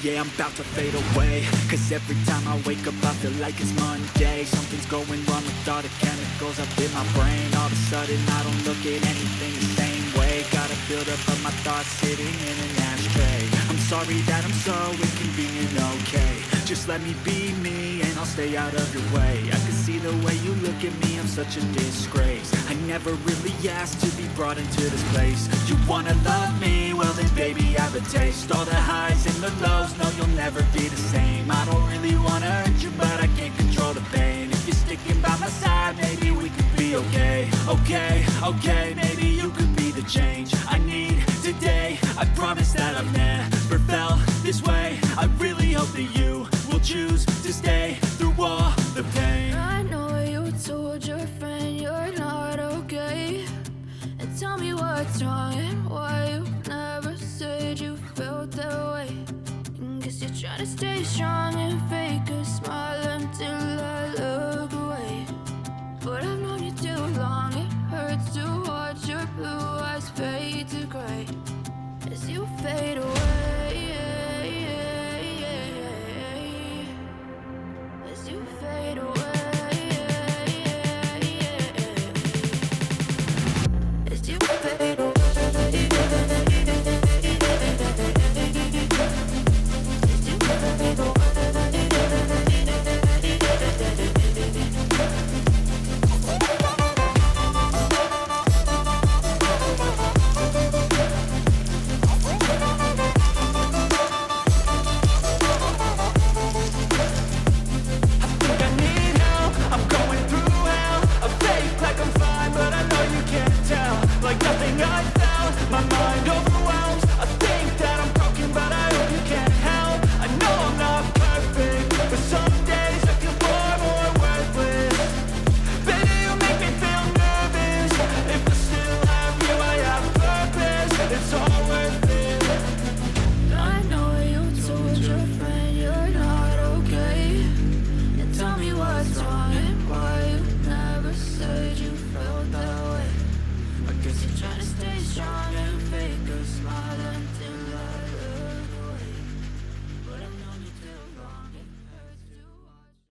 yeah, I'm about to fade away. Cause every time I wake up I feel like it's Monday. Something's going wrong with all the chemicals up in my brain. All of a sudden I don't look at anything the same way. Gotta build up of my thoughts sitting in an ashtray. I'm sorry that I'm so inconvenient, okay. Just let me be me and I'll stay out of your way. I can see the way you look at me, I'm such a disgrace. I never really asked to be brought into this place. You wanna love me? Well then baby have a taste. All the highs and the lows, no you'll never be the same. I don't really wanna hurt you but I can't control the pain. If you're sticking by my side, maybe we could be okay. Okay, okay, maybe you could be the change I need today. I promise that I've never felt this way. I really hope that you will choose to stay through all the pain. I know you told your friend you're not okay, and tell me what's wrong and why you never said you felt that way. And guess you're trying to stay strong